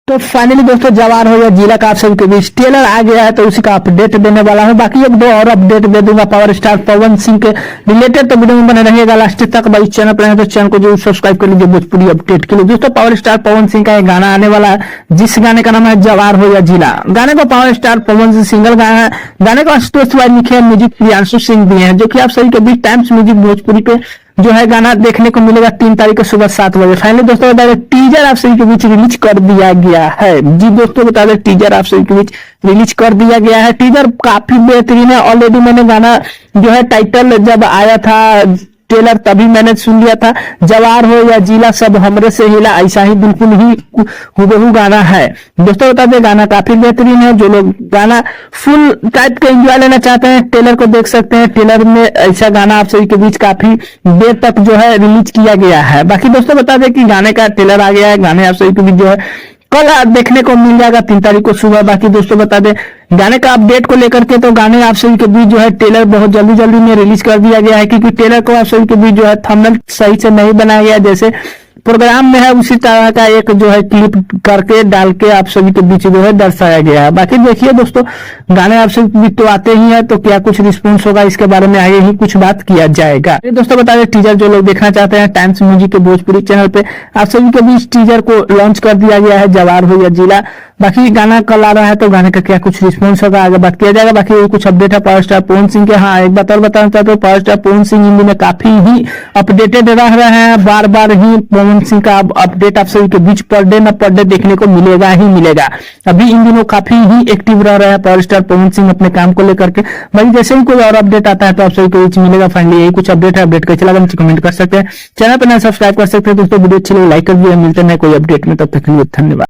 तो फाइनली दोस्तों जवार हो या जिला का आप सभी के बीच ट्रेलर आ गया है, तो उसी का अपडेट देने वाला हूं। बाकी एक दो और अपडेट दे दूंगा पावर स्टार पवन सिंह के रिलेटेड, तो वीडियो में बने रहिएगा लास्ट तक। भाई चैनल पर है तो चैनल को जरूर सब्सक्राइब कर लीजिए भोजपुरी अपडेट के लिए। दोस्तों पावर स्टार पवन सिंह का एक गाना आने वाला है, जिस गाने का नाम है जवार हो या जिला। गाने को power star Pawan Singh single गाया है। गाने को आशुतोष तिवारी लिखे हैं, म्यूजिक प्रियांशु सिंह दिए हैं, जो कि आप सभी के बीच टाइम्स म्यूजिक भोजपुरी पे जो है गाना देखने को मिलेगा 3 तारीख को सुबह 7 बजे। फाइनली दोस्तों बता दें टीजर आप सभी के बीच रिलीज कर दिया गया है। जी दोस्तों बता दें टीजर आप सभी के बीच रिलीज कर दिया गया है। टीजर काफी बेहतरीन है। ऑलरेडी मैंने गाना जो है टाइटल जब आया था ट्रेलर तभी मैंने सुन लिया था, जवार हो या जिला सब हमरे से हिला, ऐसा ही बिल्कुल ही हुबहू गाना है। दोस्तों बता दें गाना काफी बेहतरीन है। जो लोग गाना फुल टाइप का एंजॉय लेना चाहते हैं ट्रेलर को देख सकते हैं। ट्रेलर में ऐसा गाना आप सभी के बीच काफी देर तक जो है रिलीज किया गया है। बाकी दोस्तों बता दें कि गाने का ट्रेलर आ गया है। गाने आप सभी के बीच जो है कल देखने को मिल जाएगा 3 तारीख को सुबह। बाकी दोस्तों बता दें गाने का अपडेट को लेकर के, तो गाने आप सभी के बीच जो है ट्रेलर बहुत जल्दी में रिलीज कर दिया गया है, क्योंकि ट्रेलर को आप सभी के बीच जो है थंबनेल सही से नहीं बनाया गया, जैसे प्रोग्राम में है उसी तरह का एक जो है क्लिप करके डाल के आप सभी के बीच जो है दर्शाया गया है। बाकी देखिए दोस्तों गाने आप सभी के बीच तो आते ही है, तो क्या कुछ रिस्पॉन्स होगा इसके बारे में आगे ही कुछ बात किया जाएगा। दोस्तों बता दें टीजर जो लोग देखना चाहते हैं टाइम्स म्यूजिक के भोजपुरी चैनल पे आप सभी के बीच टीजर को लॉन्च कर दिया गया है, जवार हो या जिला। बाकी गाना कल आ रहा है, तो गाने का क्या कुछ रिस्पॉन्स होगा आगे बात किया जाएगा। बाकी कुछ अपडेट है पावर स्टार पवन सिंह के। हाँ एक बात और बताना चाहते हो, पावर स्टार पवन सिंह हिंदी में काफी ही अपडेटेड रह रहे हैं। बार बार ही पवन सिंह का अपडेट आप सभी के बीच पर डे न पर डे देखने को मिलेगा ही मिलेगा। अभी इन दिनों काफी ही एक्टिव रह रहे हैं पावर स्टार पवन सिंह अपने काम को लेकर के। भाई जैसे ही कोई और अपडेट आता है तो आप सभी के बीच मिलेगा। फाइनली यही कुछ अपडेट है। अपडेट कैसे लगा नीचे कमेंट कर सकते हैं, चैनल पर नया सब्सक्राइब कर सकते हैं। दोस्तों वीडियो अच्छी लगे लाइक कर दिया। मिलते हैं कोई अपडेट में, तब तक के लिए धन्यवाद।